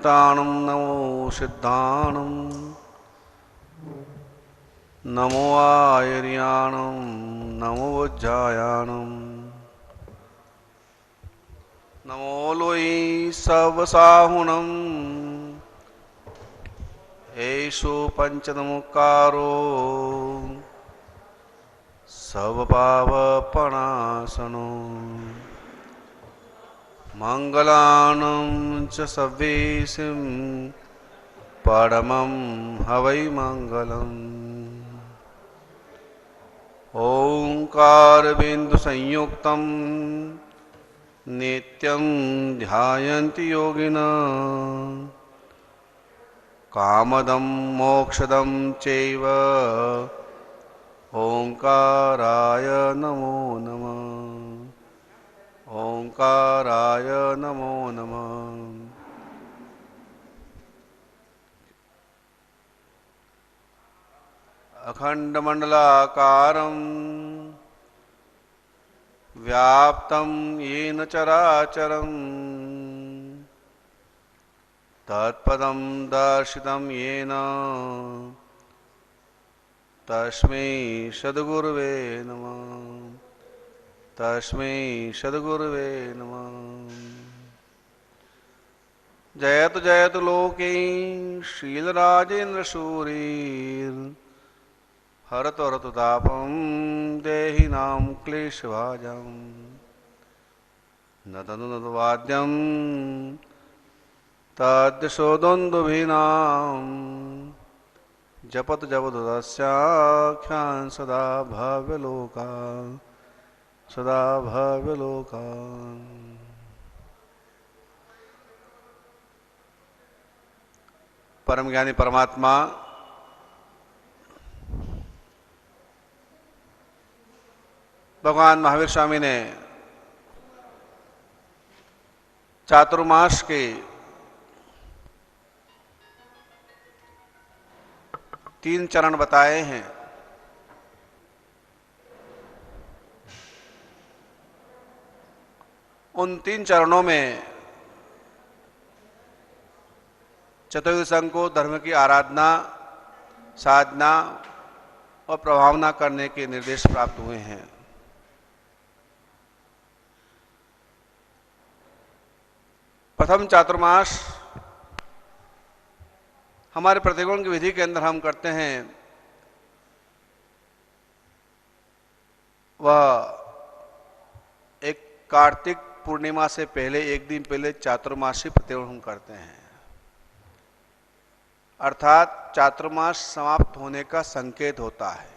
पर्यन्ताणं नमो सिद्धाणं नमो आयर्याणं नमो वज्रायाणं नमो लोई सवसाहुणं एषो पंचनमुकारो सवपावपणासनो मंगलानं च सव्येसिं परमं हवै मंगलम् ओंकार बिंदु संयुक्तं नित्यं ध्यायन्ति योगिनः कामदं मोक्षदं चैव ओंकाराय नमो नमः ओंकाराय नमो नमः। अखंडमंडलाकारं व्याप्तं येन चराचरं तत्पदं दर्शितं येन तस्मै सद्गुरुवे नमः तस्मै सद्गुरुवे नमः। जयतु जयतु लोके शीलराजेन्द्रसूरिर् हरतु हरतु तापं देहिनां क्लेशभाजं नदनु नदवाद्यं तद्यशोदोन्दुभीनां जपत जपदुदस्याख्यान् सदा भव्यलोका सदा भव्यलोका। परम ज्ञानी परमात्मा भगवान महावीर स्वामी ने चातुर्मास के 3 चरण बताए हैं। उन 3 चरणों में चतुर्विध संघ को धर्म की आराधना, साधना और प्रभावना करने के निर्देश प्राप्त हुए हैं। प्रथम चातुर्मास हमारे प्रतिगुण की विधि के अंदर हम करते हैं, वह एक कार्तिक पूर्णिमा से पहले एक दिन पहले चातुर्मासी प्रतिगुण हम करते हैं, अर्थात चातुर्मास समाप्त होने का संकेत होता है।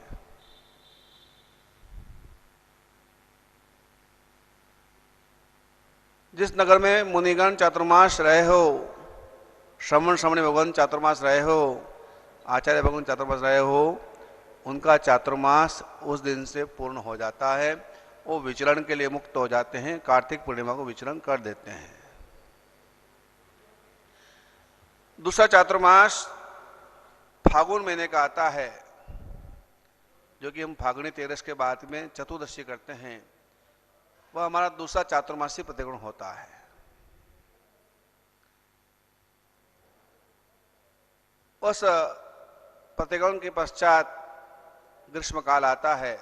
जिस नगर में मुनिगण चातुर्मास रहे हो, श्रवण श्रमणी भगवान चातुर्मास रहे हो, आचार्य भगवान चातुर्मास रहे हो, उनका चातुर्मास उस दिन से पूर्ण हो जाता है। वो विचरण के लिए मुक्त हो जाते हैं, कार्तिक पूर्णिमा को विचरण कर देते हैं। दूसरा चातुर्मास फागुन महीने का आता है, जो कि हम फागुनी तेरस के बाद में चतुर्दशी करते हैं। वह हमारा दूसरा चातुर्मासी प्रतिगुण होता है। उस प्रतिगुण के पश्चात ग्रीष्मकाल आता है।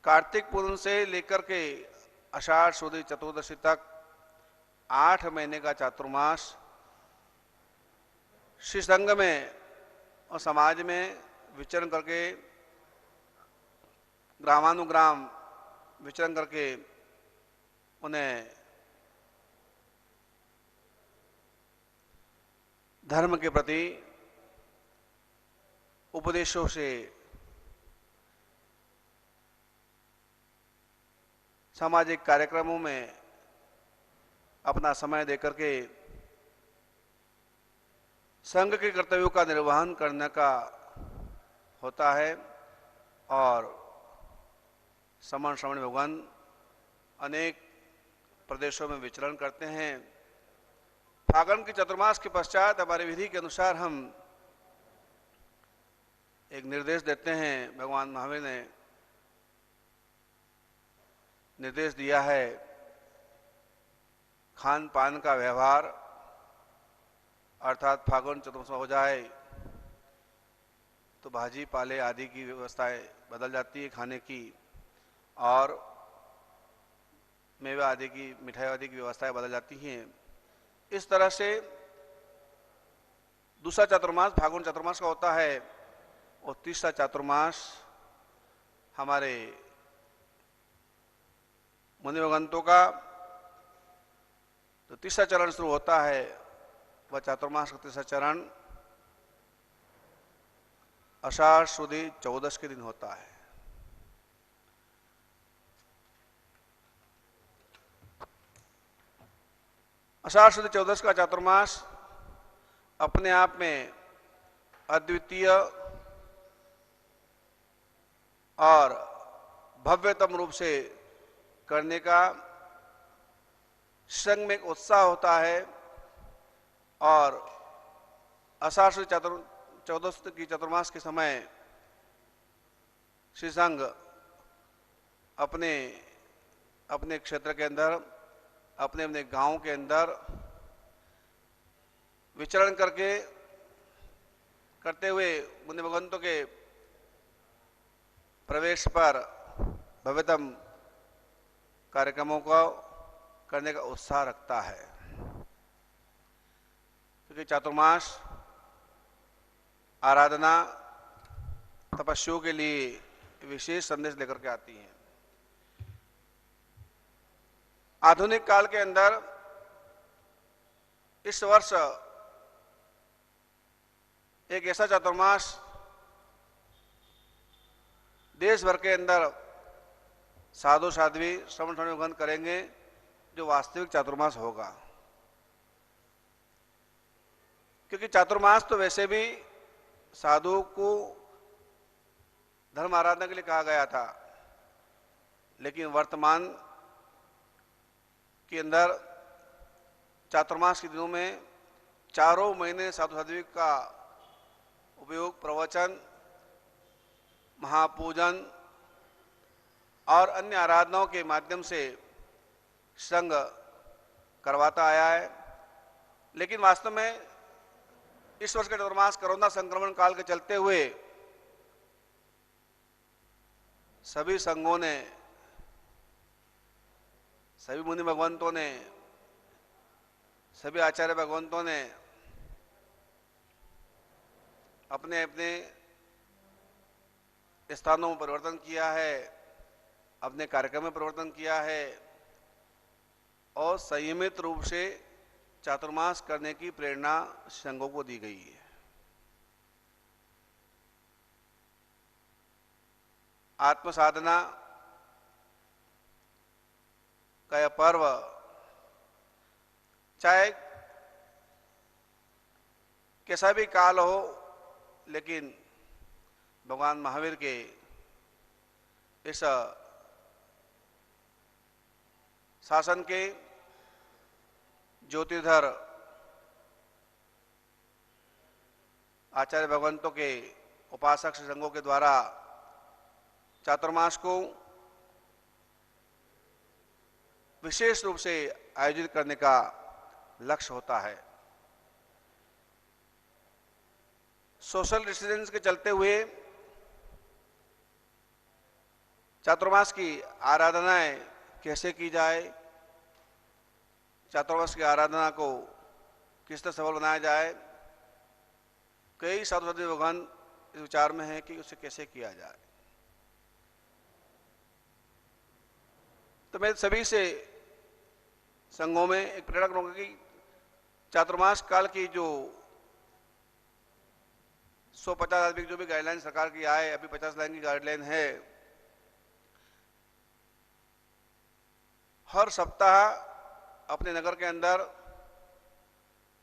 कार्तिक पूर्णिमा से लेकर के आषाढ़ शुद्ध चतुर्दशी तक 8 महीने का चातुर्मास श्री संघ में और समाज में विचरण करके, ग्रामानुग्राम विचरण करके उन्हें धर्म के प्रति उपदेशों से सामाजिक कार्यक्रमों में अपना समय देकर के संघ के कर्तव्यों का निर्वहन करने का होता है। और समण श्रवण भगवान अनेक प्रदेशों में विचरण करते हैं। फागुन के चतुर्मास के पश्चात हमारी विधि के अनुसार हम एक निर्देश देते हैं। भगवान महावीर ने निर्देश दिया है, खान पान का व्यवहार अर्थात फागुन चतुर्मास हो जाए तो भाजी पाले आदि की व्यवस्थाएं बदल जाती है खाने की, और मेवा आदि की, मिठाई आदि की व्यवस्थाएं बदल जाती हैं। इस तरह से दूसरा चातुर्मास फागुन चातुर्मास का होता है, और तीसरा चातुर्मास हमारे मुनि भगवंतों का तो तीसरा चरण शुरू होता है। वह चातुर्मास का तीसरा चरण आषाढ़ सुदी 14 के दिन होता है। आषाढ़ सुदी 14 का चातुर्मास अपने आप में अद्वितीय और भव्यतम रूप से करने का संघ में एक उत्साह होता है, और आषाढ़ सुदी 14 की चातुर्मास के समय श्री संघ अपने अपने क्षेत्र के अंदर, अपने अपने गांव के अंदर विचरण करते हुए मुनि भगवंतों के प्रवेश पर भव्यतम कार्यक्रमों को करने का उत्साह रखता है, क्योंकि चातुर्मास आराधना तपस्याओं के लिए विशेष संदेश लेकर के आती है। आधुनिक काल के अंदर इस वर्ष एक ऐसा चातुर्मास देश भर के अंदर साधु साध्वी श्रवण श्रवण करेंगे, जो वास्तविक चातुर्मास होगा। क्योंकि चातुर्मास तो वैसे भी साधु को धर्म आराधना के लिए कहा गया था, लेकिन वर्तमान के अंदर चातुर्मास के दिनों में चारों महीने साधु साध्वी का उपयोग प्रवचन, महापूजन और अन्य आराधनाओं के माध्यम से संघ करवाता आया है। लेकिन वास्तव में इस वर्ष का चातुर्मास कोरोना संक्रमण काल के चलते हुए सभी संघों ने, सभी मुनि भगवंतों ने, सभी आचार्य भगवंतों ने अपने अपने स्थानों में परिवर्तन किया है, अपने कार्यक्रम में परिवर्तन किया है, और संयमित रूप से चातुर्मास करने की प्रेरणा संघों को दी गई है। आत्म साधना का यह पर्व चाहे कैसा भी काल हो, लेकिन भगवान महावीर के इस शासन के ज्योतिधर आचार्य भगवंतों के उपासक संघों के द्वारा चातुर्मास को विशेष रूप से आयोजित करने का लक्ष्य होता है। सोशल डिस्टेंस के चलते हुए चातुर्मास की आराधनाएं कैसे की जाए, चातुर्मास की आराधना को किस तरह सफल बनाया जाए, कई साधु साध्वी भगवान इस विचार में है कि उसे कैसे किया जाए। तो मैं सभी से संघों में एक प्रेरणा करूंगा कि चातुर्मास काल की जो 150 आदमी जो भी गाइडलाइन सरकार की आए, अभी 50 लाइन की गाइडलाइन है, हर सप्ताह अपने नगर के अंदर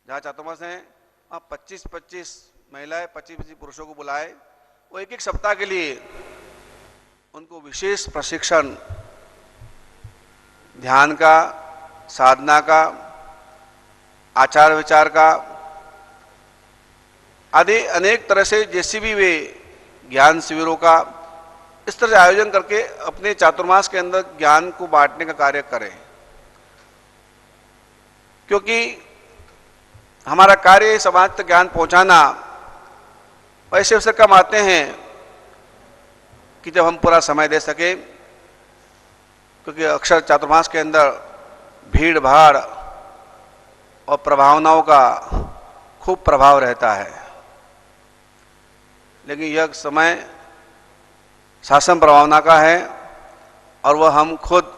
जहाँ चातुर्मास है वहाँ 25-25 महिलाएं, 25-25 पुरुषों को बुलाए, वो एक सप्ताह के लिए उनको विशेष प्रशिक्षण ध्यान का, साधना का, आचार विचार का आदि अनेक तरह से जैसी भी वे ज्ञान शिविरों का इस तरह से आयोजन करके अपने चातुर्मास के अंदर ज्ञान को बांटने का कार्य करें। क्योंकि हमारा कार्य समाज तक ज्ञान पहुंचाना। ऐसे अवसर कम आते हैं कि जब हम पूरा समय दे सके, क्योंकि अक्सर चातुर्मास के अंदर भीड़ भाड़ और प्रभावनाओं का खूब प्रभाव रहता है। लेकिन यह समय शासन प्रभावना का है और वह हम खुद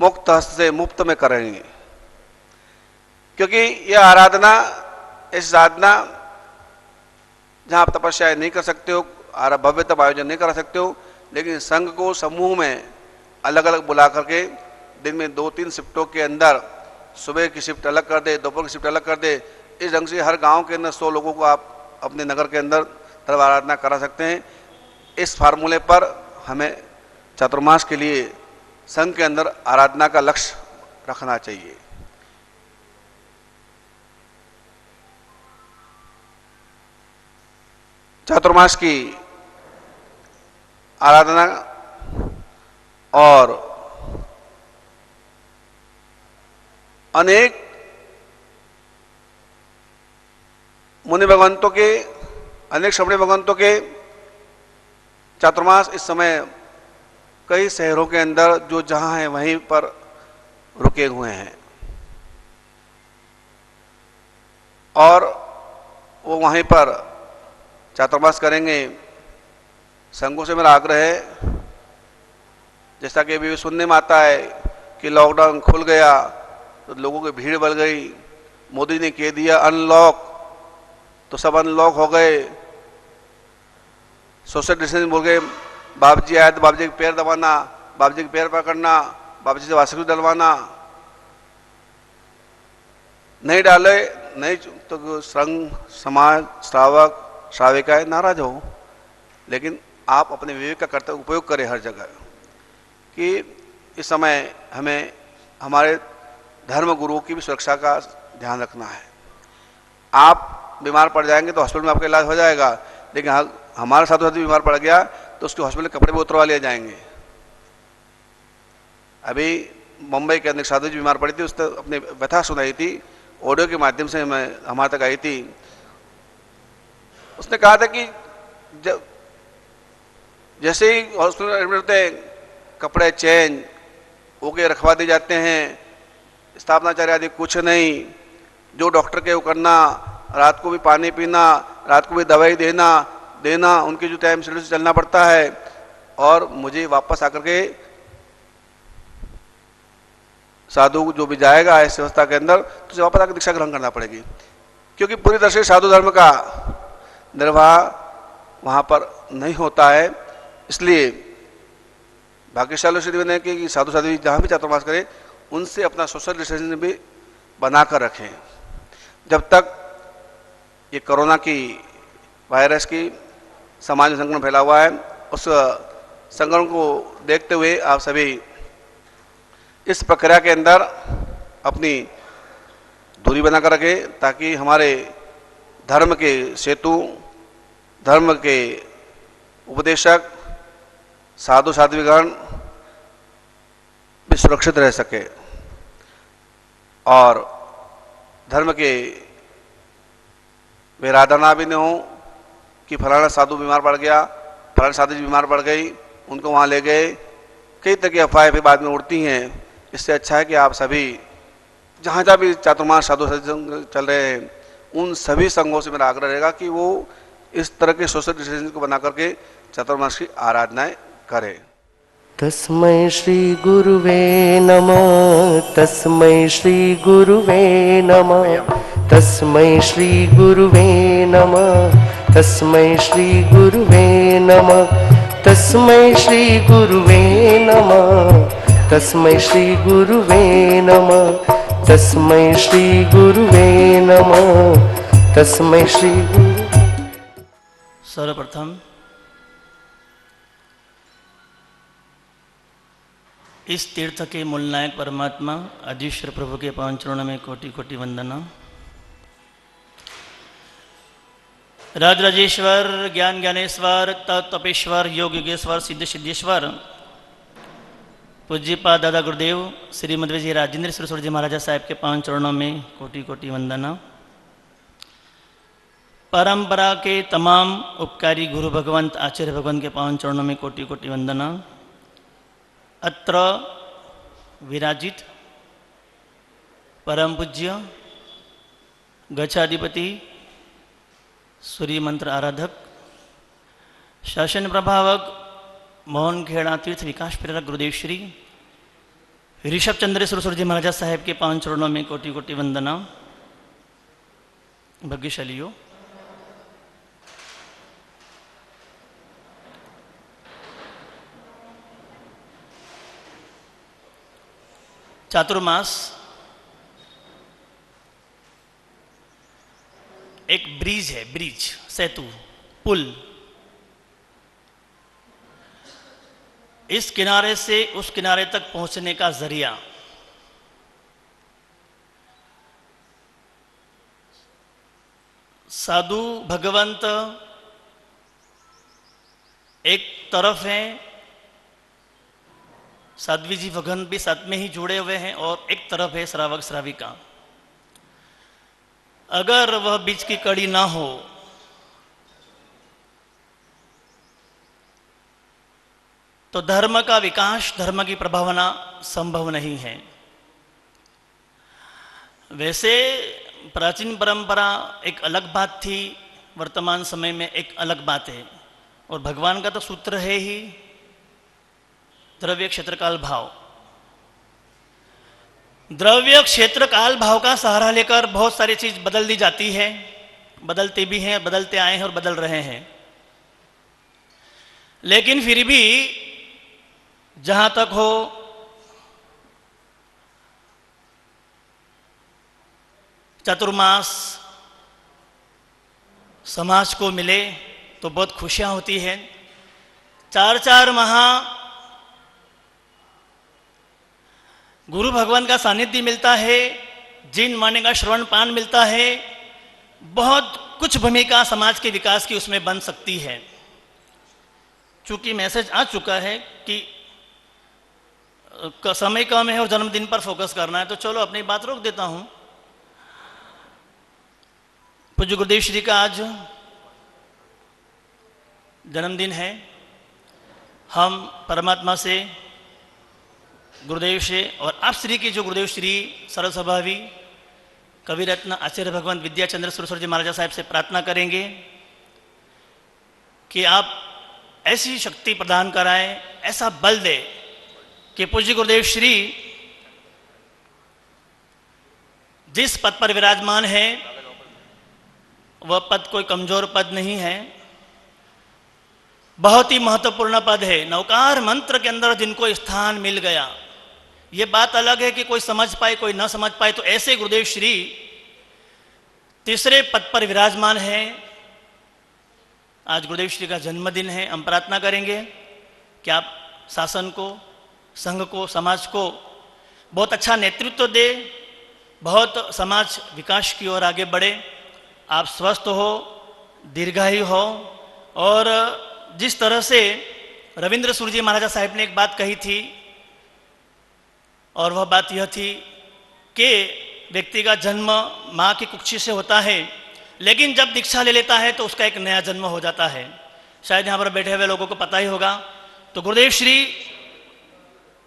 मुक्त हस्त से मुफ्त में करेंगे, क्योंकि यह आराधना, इस साधना जहाँ आप तपस्या नहीं कर सकते हो, भव्यतम आयोजन नहीं कर सकते हो, लेकिन संघ को समूह में अलग अलग बुला करके दिन में 2-3 शिफ्टों के अंदर सुबह की शिफ्ट अलग कर दे, दोपहर की शिफ्ट अलग कर दे। इस ढंग से हर गांव के अंदर 100 लोगों को आप अपने नगर के अंदर धर्म आराधना करा सकते हैं। इस फार्मूले पर हमें चातुर्मास के लिए संघ के अंदर आराधना का लक्ष्य रखना चाहिए। चातुर्मास की आराधना और अनेक मुनि भगवंतों के, अनेक श्रमणी भगवंतों के चातुर्मास इस समय कई शहरों के अंदर जो जहां हैं वहीं पर रुके हुए हैं और वो वहीं पर चातुर्मास करेंगे। संघों से मेरा आग्रह है, जैसा कि अभी सुनने में आता है कि लॉकडाउन खुल गया तो लोगों की भीड़ बढ़ गई, मोदी ने कह दिया अनलॉक तो सब अनलॉक हो गए, सोशल डिस्टेंसिंग बोल गए। बाबू जी आए तो बाबू जी के पैर दबाना, बाबू जी के पैर पकड़ना, बाबू जी से वासक डलवाना, नहीं डाले नहीं तो संघ समाज श्रावक श्राविकाएं नाराज हो। लेकिन आप अपने विवेक का कर्तव्य उपयोग करें हर जगह कि इस समय हमें हमारे धर्म गुरुओं की भी सुरक्षा का ध्यान रखना है। आप बीमार पड़ जाएंगे तो हॉस्पिटल में आपका इलाज हो जाएगा, लेकिन हमारा साधु साथी बीमार पड़ गया तो उसके हॉस्पिटल में कपड़े भी उतरवा लिए जाएंगे। अभी मुंबई के अंदर साधु जी बीमार पड़ी थी, उसने अपनी व्यथा सुनाई थी, ऑडियो के माध्यम से हमारे तक आई थी। उसने कहा था कि जब जैसे ही हॉस्पिटल एडमिट होते हैं कपड़े चेंज होके रखवा दिए जाते हैं, स्थापनाचार्य आदि कुछ नहीं, जो डॉक्टर के वो करना, रात को भी पानी पीना, रात को भी दवाई देना उनके जो टाइम शेड्यूल से चलना पड़ता है। और मुझे वापस आकर के साधु जो भी जाएगा इस व्यवस्था के अंदर तो उसे वापस आकर दीक्षा ग्रहण करना पड़ेगी, क्योंकि पूरी तरह से साधु धर्म का निर्वाह वहाँ पर नहीं होता है। इसलिए भाग्यशाली सिद्धि बने कि साधु साधु जहाँ भी चातुर्मास करें उनसे अपना सोशल डिस्टेंसिंग भी बनाकर रखें। जब तक ये कोरोना की वायरस की समाज में संक्रमण फैला हुआ है, उस संक्रमण को देखते हुए आप सभी इस प्रक्रिया के अंदर अपनी दूरी बनाकर रखें, ताकि हमारे धर्म के सेतु, धर्म के उपदेशक, साधु साध्वीगण भी सुरक्षित रह सके और धर्म के विराधना भी न हो कि फलाना साधु बीमार पड़ गया, फलाना साधु जी बीमार पड़ गई, उनको वहाँ ले गए। कई तरह की अफवाहें भी बाद में उड़ती हैं। इससे अच्छा है कि आप सभी जहाँ जहाँ भी चातुर्मास साधु संघ चल रहे हैं उन सभी संघों से मेरा आग्रह रहेगा कि वो इस तरह के सोशल डिस्टेंसिंग को बना करके चातुर्मास की आराधनाएं करें। तस्मै श्री गुरुवे नमः, तस्मै श्री गुरुवे नमः, तस्मै श्री गुरुवे नमः, तस्मै श्री गुरुवे नमः, तस्मै श्री गुरुवे नमः, तस्मै श्री गुरुवे नमः, तस्मै श्री गुरुवे नमः, तस्मै श्री गुरु। सर्वप्रथम इस तीर्थ के मूलनायक परमात्मा अधीश्वर प्रभु के पावन चरणों में कोटि कोटि वंदना। राजराजेश्वर, ज्ञान ज्ञानेश्वर, तप तपेश्वर, योग योगेश्वर, सिद्ध सिद्धेश्वर पूज्यपाद दादा गुरुदेव श्री मध्व जी राजेंद्र सरस्वती जी महाराजा साहब के 5 चरणों में कोटि कोटि वंदना। परंपरा के तमाम उपकारी गुरु भगवंत आचार्य भगवंत के 5 चरणों में कोटि कोटि वंदना। अत्र विराजित परम पूज्य गच्छाधिपति सूर्य मंत्र आराधक शासन प्रभावक मोहन खेड़ा तीर्थ विकास प्रेरक गुरुदेव श्री ऋषभ चंद्र सरस्वती जी महाराजा साहेब के 5 चरणों में कोटि कोटि वंदना। भाग्यशालियों, चातुर्मास एक ब्रिज है, ब्रिज, सेतु, पुल। इस किनारे से उस किनारे तक पहुंचने का जरिया। साधु भगवंत एक तरफ हैं, साध्वी जी भगवंत भी साथ में ही जुड़े हुए हैं, और एक तरफ है श्रावक श्राविका। अगर वह बीच की कड़ी ना हो तो धर्म का विकास, धर्म की प्रभावना संभव नहीं है। वैसे प्राचीन परंपरा एक अलग बात थी, वर्तमान समय में एक अलग बात है, और भगवान का तो सूत्र है ही द्रव्य क्षेत्र काल भाव। द्रव्य क्षेत्र काल भाव का सहारा लेकर बहुत सारी चीज बदल दी जाती है, बदलते भी हैं, बदलते आए हैं और बदल रहे हैं। लेकिन फिर भी जहां तक हो चतुर्मास समाज को मिले तो बहुत खुशियां होती हैं। 4 माह गुरु भगवान का सानिध्य मिलता है, जिन माने का श्रवण पान मिलता है, बहुत कुछ भूमिका समाज के विकास की उसमें बन सकती है। चूंकि मैसेज आ चुका है कि समय कम है और जन्मदिन पर फोकस करना है, तो चलो अपनी बात रोक देता हूं। पूज्य गुरुदेव श्री का आज जन्मदिन है। हम परमात्मा से, गुरुदेव से और आप श्री की जो गुरुदेव श्री सरल स्वभावी कवि रत्न आचार्य भगवंत विद्याचंद्र सरस्वती जी महाराजा साहब से प्रार्थना करेंगे कि आप ऐसी शक्ति प्रदान कराएं, ऐसा बल दे कि पूज्य गुरुदेव श्री जिस पद पर विराजमान है वह पद कोई कमजोर पद नहीं है, बहुत ही महत्वपूर्ण पद है। नवकार मंत्र के अंदर जिनको स्थान मिल गया, ये बात अलग है कि कोई समझ पाए कोई न समझ पाए, तो ऐसे गुरुदेव श्री तीसरे पद पर विराजमान है। आज गुरुदेव श्री का जन्मदिन है। हम प्रार्थना करेंगे कि आप शासन को, संघ को, समाज को बहुत अच्छा नेतृत्व दे, बहुत समाज विकास की ओर आगे बढ़े। आप स्वस्थ हो, दीर्घायु हो, और जिस तरह से रविंद्र सूर्य जी महाराजा साहब ने एक बात कही थी, और वह बात यह थी कि व्यक्ति का जन्म माँ की कुक्षी से होता है, लेकिन जब दीक्षा ले लेता है तो उसका एक नया जन्म हो जाता है। शायद यहाँ पर बैठे हुए लोगों को पता ही होगा। तो गुरुदेव श्री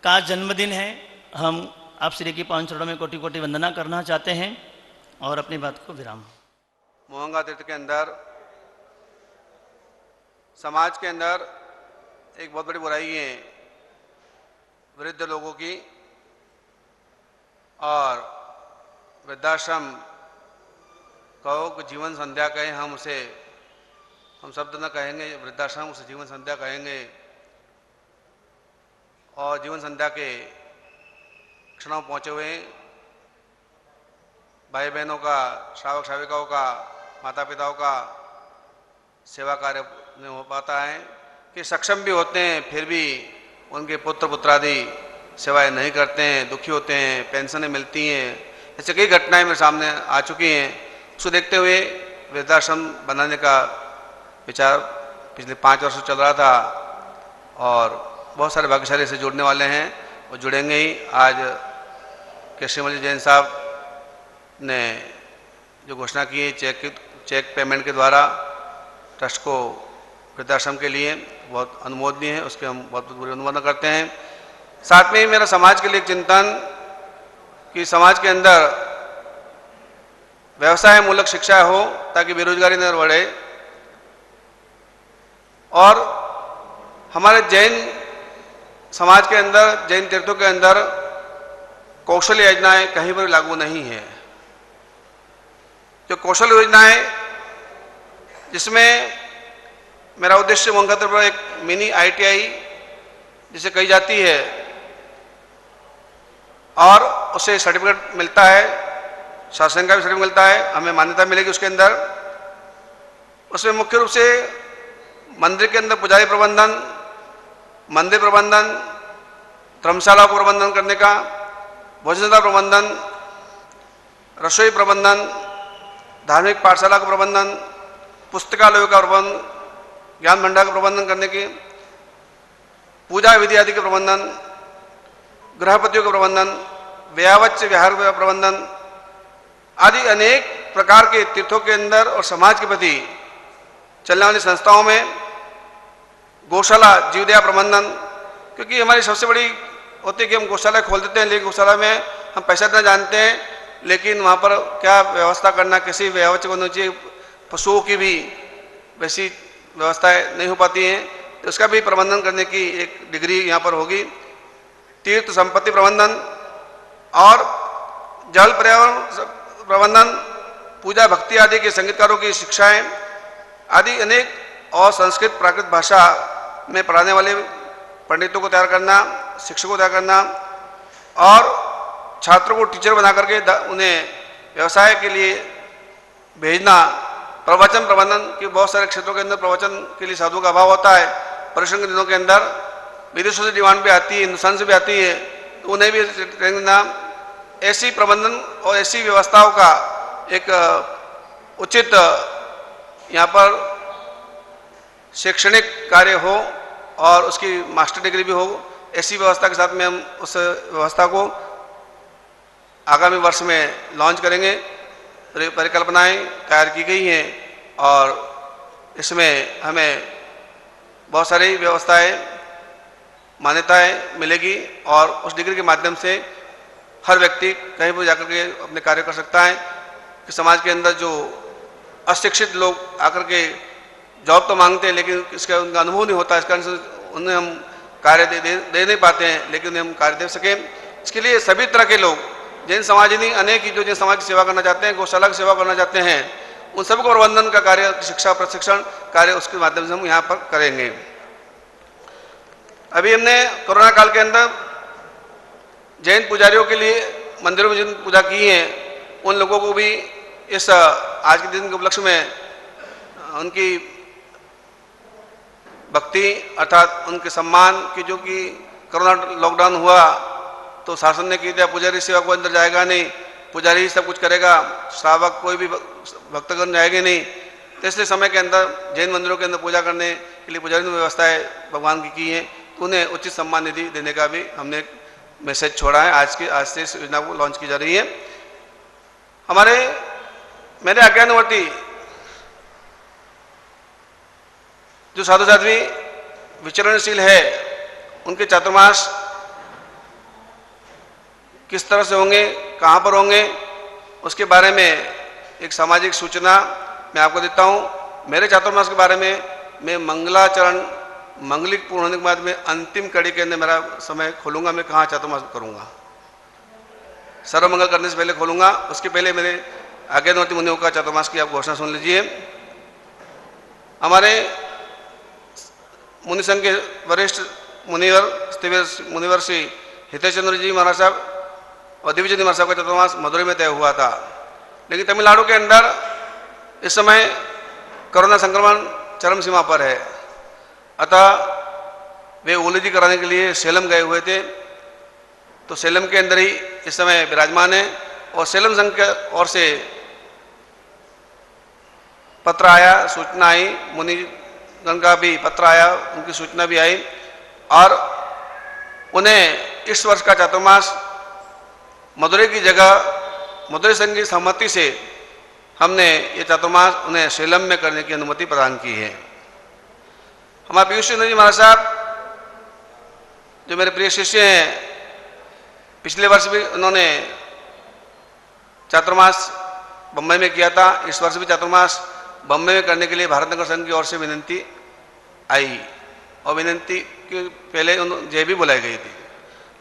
का जन्मदिन है। हम आप श्री की 5 चरणों में कोटि कोटि वंदना करना चाहते हैं और अपनी बात को विराम। मोहंगा तीर्थ के अंदर, समाज के अंदर एक बहुत बड़ी बुराई है वृद्ध लोगों की, और वृद्धाश्रम कहो कि जीवन संध्या कहें, हम शब्द न कहेंगे वृद्धाश्रम, उसे जीवन संध्या कहेंगे। और जीवन संध्या के क्षणों पहुँचे हुए भाई बहनों का, श्रावक श्राविकाओं का, माता पिताओं का सेवा कार्य नहीं हो पाता है, कि सक्षम भी होते हैं फिर भी उनके पुत्र पुत्रादि सेवाएं नहीं करते हैं, दुखी होते हैं, पेंशनें मिलती हैं। ऐसे कई घटनाएं मेरे सामने आ चुकी हैं। उसको देखते हुए वृद्धाश्रम बनाने का विचार पिछले 5 वर्षों चल रहा था, और बहुत सारे भाग्यशाली से जुड़ने वाले हैं। वो जुड़ेंगे ही। आज केशरीमल जैन साहब ने जो घोषणा की है चेक पेमेंट के द्वारा ट्रस्ट को वृद्धाश्रम के लिए, बहुत अनुमोदनीय है, उसके हम बहुत बुरे अनुमोदन करते हैं। साथ में ही मेरा समाज के लिए चिंतन कि समाज के अंदर व्यवसाय मूलक शिक्षा हो ताकि बेरोजगारी न बढ़े, और हमारे जैन समाज के अंदर, जैन तीर्थों के अंदर कौशल योजनाएं कहीं पर लागू नहीं है। जो कौशल योजनाएं जिसमें मेरा उद्देश्य मंगलतर पर एक मिनी ITI जिसे कही जाती है और उसे सर्टिफिकेट मिलता है, शासन का भी सर्टिफिकेट मिलता है, हमें मान्यता मिलेगी उसके अंदर। उसमें मुख्य रूप से मंदिर के अंदर पुजारी प्रबंधन, मंदिर प्रबंधन, धर्मशाला को प्रबंधन करने का, भोजनशाला प्रबंधन, रसोई प्रबंधन, धार्मिक पाठशाला का प्रबंधन, पुस्तकालयों का प्रबंधन, ज्ञान भंडार का प्रबंधन करने की, पूजा विधि आदि के प्रबंधन, गृहपतियों का प्रबंधन, व्यावच्य विहार का प्रबंधन आदि अनेक प्रकार के तीर्थों के अंदर और समाज के प्रति चलने वाली संस्थाओं में गौशाला जीवदया प्रबंधन, क्योंकि हमारी सबसे बड़ी होती है कि हम गौशाला खोल देते हैं, लेकिन गौशाला में हम पैसा देना जानते हैं, लेकिन वहाँ पर क्या व्यवस्था करना, किसी व्यवस्था को होनी चाहिए, पशुओं की भी वैसी व्यवस्थाएं नहीं हो पाती हैं, तो उसका भी प्रबंधन करने की एक डिग्री यहाँ पर होगी। तीर्थ संपत्ति प्रबंधन और जल पर्यावरण प्रबंधन, पूजा भक्ति आदि के संगीतकारों की शिक्षाएं आदि अनेक, और संस्कृत प्राकृत भाषा में पढ़ाने वाले पंडितों को तैयार करना, शिक्षकों को तैयार करना, और छात्रों को टीचर बना करके उन्हें व्यवसाय के लिए भेजना, प्रवचन प्रबंधन के बहुत सारे क्षेत्रों के अंदर प्रवचन के लिए साधुओं का अभाव होता है। पर्यटन के दिनों के अंदर विदेशों से डिमांड भी आती है, हिंदुस्तान से भी आती है, तो उन्हें भी ट्रेनिंग देना। ऐसी प्रबंधन और ऐसी व्यवस्थाओं का एक उचित यहाँ पर शैक्षणिक कार्य हो और उसकी मास्टर डिग्री भी हो, ऐसी व्यवस्था के साथ में हम उस व्यवस्था को आगामी वर्ष में लॉन्च करेंगे। परिकल्पनाएं तैयार की गई हैं और इसमें हमें बहुत सारी व्यवस्थाएं, मान्यताएं मिलेगी, और उस डिग्री के माध्यम से हर व्यक्ति कहीं पर जाकर के अपने कार्य कर सकता है। कि समाज के अंदर जो अशिक्षित लोग आकर के जॉब तो मांगते हैं, लेकिन इसका उनका अनुभव नहीं होता, इस कारण से उन्हें हम कार्य दे नहीं पाते हैं, लेकिन उन्हें हम कार्य दे सकें। इसके लिए सभी तरह के लोग, जैन समाज ही नहीं, अनेक ही जो जैन समाज की सेवा करना चाहते हैं, गौशाला की सेवा करना चाहते हैं, उन सबको प्रबंधन का कार्य, शिक्षा प्रशिक्षण कार्य उसके माध्यम से हम यहाँ पर करेंगे। अभी हमने कोरोना काल के अंदर जैन पुजारियों के लिए मंदिरों में जिन पूजा की है, उन लोगों को भी इस आज के दिन के उपलक्ष्य में उनकी भक्ति अर्थात उनके सम्मान की, जो कि कोरोना लॉकडाउन हुआ तो शासन ने की दिया पुजारी सेवा को अंदर जाएगा नहीं, पुजारी ही सब कुछ करेगा, श्रावक कोई भी भक्तगण जाएंगे नहीं। तो इसलिए समय के अंदर जैन मंदिरों के अंदर पूजा करने के लिए पुजारी ने व्यवस्थाएं भगवान की है, तो उन्हें उचित सम्मान निधि देने का भी हमने एक मैसेज छोड़ा है। आज से इस योजना को लॉन्च की जा रही है। मेरे आज्ञानुवर्ती जो साधु साध्वी विचरणशील है, उनके चातुर्मास किस तरह से होंगे, कहाँ पर होंगे, उसके बारे में एक सामाजिक सूचना मैं आपको देता हूँ। मेरे चातुर्मास के बारे में मैं मंगलाचरण मंगलिक पूर्ण होने के बाद में अंतिम कड़ी के अंदर मेरा समय खोलूंगा, मैं कहाँ चातुर्मास करूँगा, सर्वमंगल करने से पहले खोलूंगा। उसके पहले मेरे आज्ञानुवर्ती मुनियों का चातुर्मास की आप घोषणा सुन लीजिए। हमारे मुनि संघ के वरिष्ठ मुनिवर श्री हितेश चंद्र जी महाराज साहब और दिव्य जी महाराज साहब का चातुर्मास मदुरई में तय हुआ था, लेकिन तमिलनाडु के अंदर इस समय कोरोना संक्रमण चरम सीमा पर है, अतः वे ओलिदी कराने के लिए सेलम गए हुए थे। तो सेलम के अंदर ही इस समय विराजमान है, और सेलम संघ के ओर से पत्र आया, सूचना आई, मुनिगण का भी पत्र आया, उनकी सूचना भी आई, और उन्हें इस वर्ष का चातुर्मास मदुरै की जगह मदुरै संघ की सहमति से हमने ये चातुर्मास उन्हें सेलम में करने की अनुमति प्रदान की है। हमारे पीयूष चंद्र जी महाराज साहब जो मेरे प्रिय शिष्य हैं, पिछले वर्ष भी उन्होंने चातुर्मास बम्बई में किया था। इस वर्ष भी चातुर्मास बम्बई में करने के लिए भारत नगर संघ की ओर से विनंती आई और विनंती के पहले जय भी बुलाई गई थी,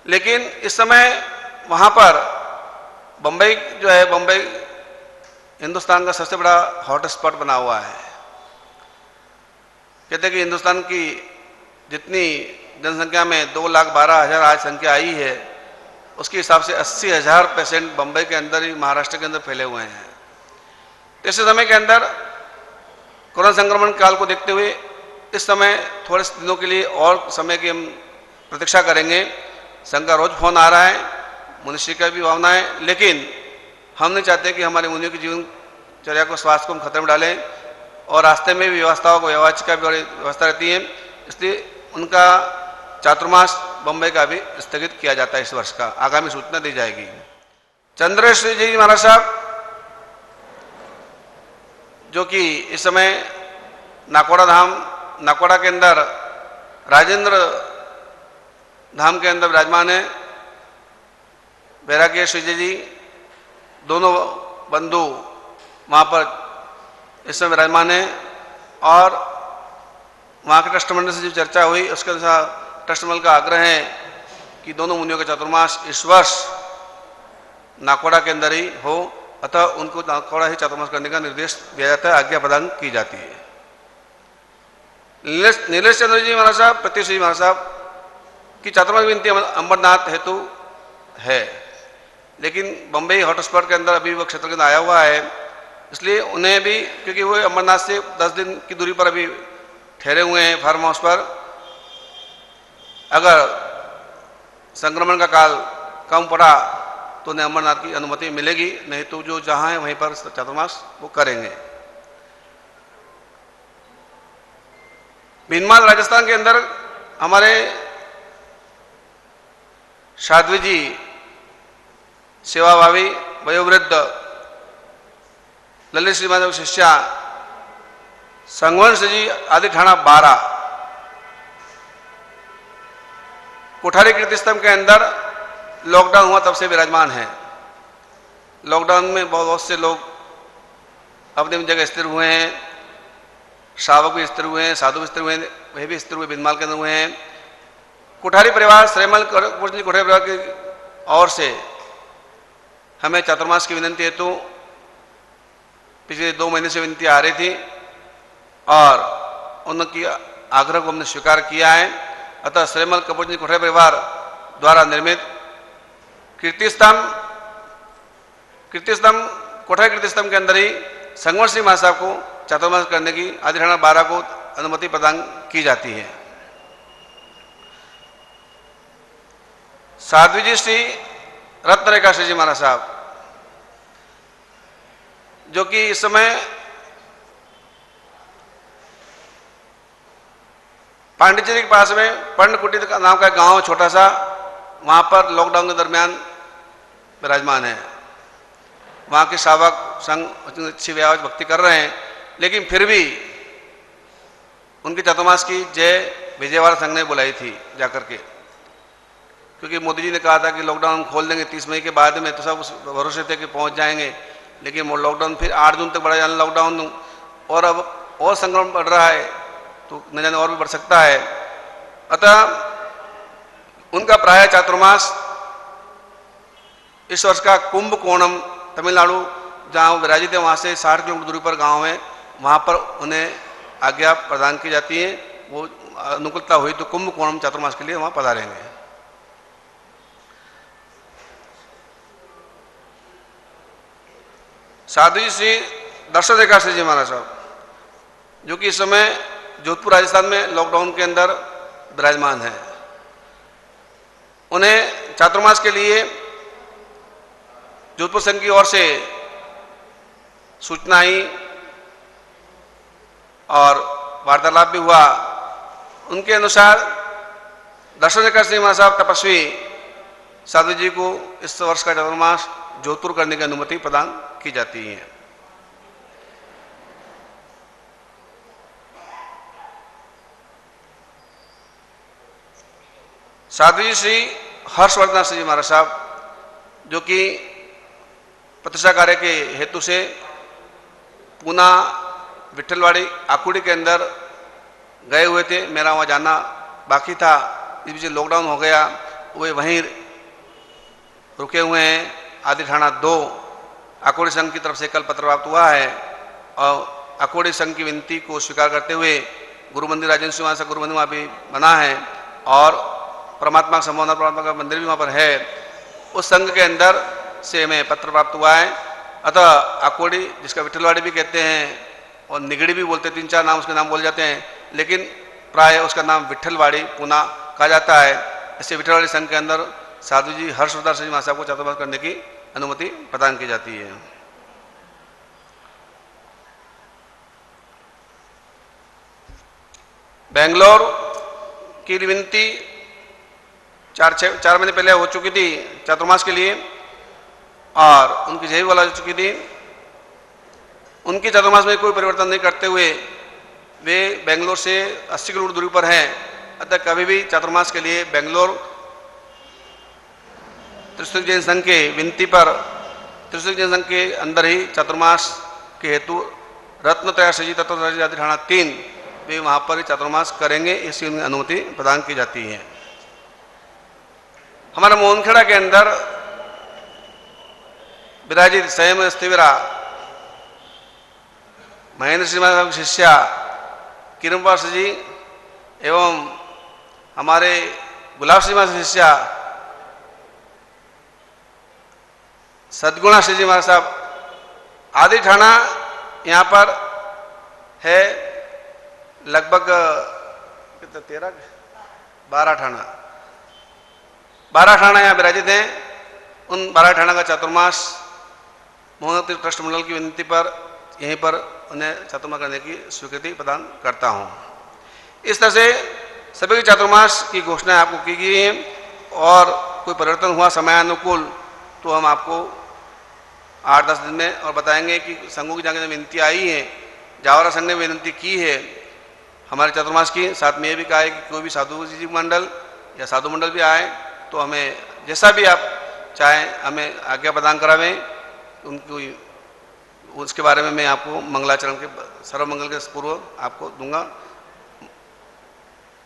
लेकिन इस समय वहाँ पर बम्बई जो है, बम्बई हिंदुस्तान का सबसे बड़ा हॉटस्पॉट बना हुआ है। कहते हैं कि हिंदुस्तान की जितनी जनसंख्या में 2,12,000 आज संख्या आई है, उसके हिसाब से 80,000 पेशेंट बम्बई के अंदर ही, महाराष्ट्र के अंदर फैले हुए हैं। तो इस समय के अंदर कोरोना संक्रमण काल को देखते हुए इस समय थोड़े दिनों के लिए और समय की हम प्रतीक्षा करेंगे। संघ का रोज फोन आ रहा है, मनुष्य का भी भावना है, लेकिन हम नहीं चाहते कि हमारे मुनियों की जीवनचर्या को, स्वास्थ्य को हम खतरे में डालें और रास्ते में भी व्यवस्थाओं को, व्यवहार का भी बड़ी व्यवस्था रहती है, इसलिए उनका चातुर्मास बम्बई का भी स्थगित किया जाता है। इस वर्ष का आगामी सूचना दी जाएगी। चंद्रेश्वरी जी महाराज साहब जो कि इस समय नाकोड़ा धाम, नाकोड़ा के अंदर राजेंद्र धाम के अंदर विराजमान है। बैरागी श्री जी दोनों बंधु वहाँ पर इस समय विराजमान है और वहाँ के ट्रस्ट मंडल से जो चर्चा हुई उसके अनुसार ट्रस्ट मंडल का आग्रह है कि दोनों मुनियों का चातुर्मास इस वर्ष नाकोड़ा के अंदर ही हो, अतः उनको नाकोड़ा ही चातुर्मास करने का निर्देश दिया जाता है, आज्ञा प्रदान की जाती है। नीलेश चंद्र जी महाराज साहब, प्रत्युष जी महाराज साहब की चातुर्मास विनती अमरनाथ हेतु है, लेकिन बम्बई हॉटस्पॉट के अंदर अभी वो क्षेत्र के अंदर आया हुआ है, इसलिए उन्हें भी, क्योंकि वो अमरनाथ से 10 दिन की दूरी पर अभी ठहरे हुए हैं फार्म हाउस पर, अगर संक्रमण का काल कम पड़ा तो उन्हें अमरनाथ की अनुमति मिलेगी, नहीं तो जो जहाँ है वहीं पर चातुर्मास वो करेंगे। भीनमाल राजस्थान के अंदर हमारे साध्वी जी सेवाभावी वयोवृद्ध ललित श्री माधव शिष्या संगवंश जी आदि ठाणा 12 कोठारी कीर्ति स्तंभ के अंदर लॉकडाउन हुआ तब से विराजमान है। लॉकडाउन में बहुत से लोग अपनी अपनी जगह स्थिर हुए हैं, श्रावक भी स्थिर हुए हैं, साधु भी स्थिर हुए हैं, वह भी स्थिर हुए भीनमाल के अंदर हुए हैं। कोठारी परिवार, श्रीमल कोठारी परिवार की ओर से हमें चातुर्मास की विनंती हेतु पिछले 2 महीने से विनती आ रही थी और उनकी आग्रह को हमने स्वीकार किया है। अतः श्रीमल कपूर जी कोठारी परिवार द्वारा निर्मित कीर्ति स्तंभ कोठारी कीर्ति स्तंभ के अंदर ही संगवंश जी महाराज साहब को चातुर्मास करने की आदि ठाणा 12 को अनुमति प्रदान की जाती है। साध्वी जी श्री रत्नरेखा श्री जी महाराज साहब जो कि इस समय पांडिचेरी के पास में पर्णकुटी का नाम का गांव छोटा सा, वहां पर लॉकडाउन के दरमियान विराजमान है। वहां के श्रावक संघ अच्छी व्याज भक्ति कर रहे हैं, लेकिन फिर भी उनकी चातुर्मास की जय विजयवाड़ा संघ ने बुलाई थी जाकर के, क्योंकि मोदी जी ने कहा था कि लॉकडाउन खोल देंगे 30 मई के बाद में, तो सब उस भरोसे थे कि पहुंच जाएंगे, लेकिन वो लॉकडाउन फिर 8 जून तक बढ़ा जाना लॉकडाउन, और अब और संक्रमण बढ़ रहा है तो न जाने और भी बढ़ सकता है। अतः उनका प्राय चातुर्मास इस वर्ष का कुंभकोणम तमिलनाडु जहाँ वो विराजित है वहाँ से 60 किलोमीटर दूरी पर गांव है, वहाँ पर उन्हें आज्ञा प्रदान की जाती है। वो अनुकूलता हुई तो कुंभकोणम चातुर्मास के लिए वहाँ पधारेंगे। साधु जी श्री दर्शन रेखा श्री जी महाराज साहब जो कि इस समय जोधपुर राजस्थान में लॉकडाउन के अंदर विराजमान है, उन्हें चातुर्मास के लिए जोधपुर संघ की ओर से सूचना आई और वार्तालाप भी हुआ। उनके अनुसार दर्शन रेखा श्री महाराज साहब तपस्वी साधु जी को इस वर्ष का चातुर्मास जोधपुर करने की अनुमति प्रदान की जाती है। साधु जी श्री हर्षवर्धन जी महाराज साहब, जो कि प्रतिष्ठा कार्य के हेतु से पूना विठलवाड़ी आकुड़ी के अंदर गए हुए थे। मेरा वहाँ जाना बाकी था, इस बीच लॉकडाउन हो गया, वे वहीं रुके हुए हैं। आदि थाना 2 आकोड़ी संघ की तरफ से कल पत्र प्राप्त हुआ है और आकोड़ी संघ की विनती को स्वीकार करते हुए गुरु मंदिर राजेंद्र सिंह से गुरु मंदिर वहाँ भी बना है और परमात्मा का संबोधन परमात्मा का मंदिर भी वहाँ पर है। उस संघ के अंदर से हमें पत्र प्राप्त हुआ है। अतः आकोड़ी, जिसका विठलवाड़ी भी कहते हैं और निगड़ी भी बोलते हैं, 3-4 नाम उसके नाम बोले जाते हैं, लेकिन प्राय उसका नाम विठलवाड़ी पूना कहा जाता है। इससे विठलवाड़ी संघ के अंदर साधु जी हर्षवर्धन जी महाराज को चातुर्मास करने की अनुमति प्रदान की जाती है। बेंगलोर की विनती 4 महीने पहले हो चुकी थी चातुर्मास के लिए और उनकी जय बोला जा चुकी थी। उनकी चातुर्मास में कोई परिवर्तन नहीं करते हुए वे बेंगलोर से 80 किलोमीटर दूरी पर हैं। अतः कभी भी चातुर्मास के लिए बेंगलोर त्रिशूल जैन संघ के विनती पर त्रिशूल जैन संघ के अंदर ही चातुर्मास के हेतु रत्नत्रय जी तत्व आदि थाना 3 वे वहाँ पर ही चातुर्मास करेंगे, इसकी उन्हें अनुमति प्रदान की जाती है। हमारे मोहनखेड़ा के अंदर विराजित संयम स्थिविरा महेंद्र सिंह महाराज की शिष्या किरणपास जी एवं हमारे गुलाब सिंह महाराज की शिष्या सदगुणा श्री जी महाराज साहब, आदि थाना यहाँ पर है लगभग कितना 12 थाना यहाँ विराजित हैं। उन 12 थाना का चातुर्मास मोहन तीर्थ ट्रस्ट मंडल की विनती पर यहीं पर उन्हें चातुर्मास करने की स्वीकृति प्रदान करता हूँ। इस तरह से सभी चातुर्मास की घोषणा आपको की गई है और कोई परिवर्तन हुआ समयानुकूल तो हम आपको 8-10 दिन में और बताएंगे कि संघों की जगह विनती आई है। जावरा संघ ने विनती की है हमारे चातुर्मास की, साथ में ये भी कहा है कि कोई भी साधु जी मंडल या साधु मंडल भी आए तो हमें जैसा भी आप चाहें हमें आज्ञा प्रदान करावें। उनकी उसके बारे में मैं आपको मंगलाचरण के सर्वमंगल के पूर्व आपको दूंगा।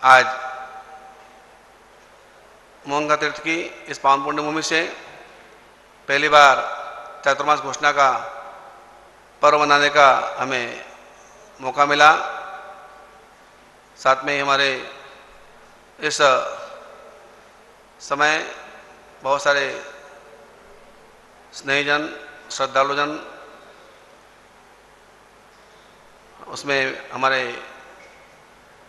आज मोहनका तीर्थ की इस पावन पुण्य भूमि से पहली बार चातुर्मास घोषणा का पर्व मनाने का हमें मौका मिला। साथ में हमारे इस समय बहुत सारे स्नेहीजन श्रद्धालुजन, उसमें हमारे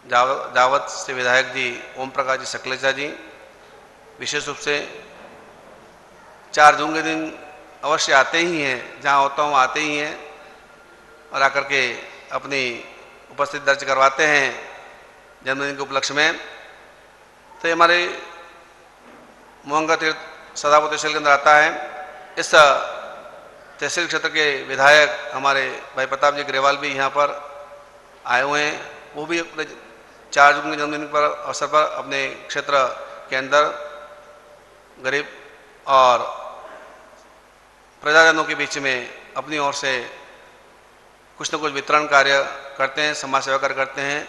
जावत से विधायक जी ओम प्रकाश जी सकलेचा जी विशेष रूप से 4 जून के दिन अवश्य आते ही हैं, जहाँ होता हूँ आते ही हैं और आकर के अपनी उपस्थिति दर्ज करवाते हैं जन्मदिन के उपलक्ष्य में। तो हमारे मोहनका तीर्थ सदापुर तहसील के अंदर आता है। इस तहसील क्षेत्र के विधायक हमारे भाई प्रताप जी ग्रेवाल भी यहाँ पर आए हुए हैं। वो भी अपने 4 जून के जन्मदिन पर अवसर पर अपने क्षेत्र के अंदर गरीब और प्रजाजनों के बीच में अपनी ओर से कुछ न कुछ वितरण कार्य करते हैं, समाज सेवा कार्य करते हैं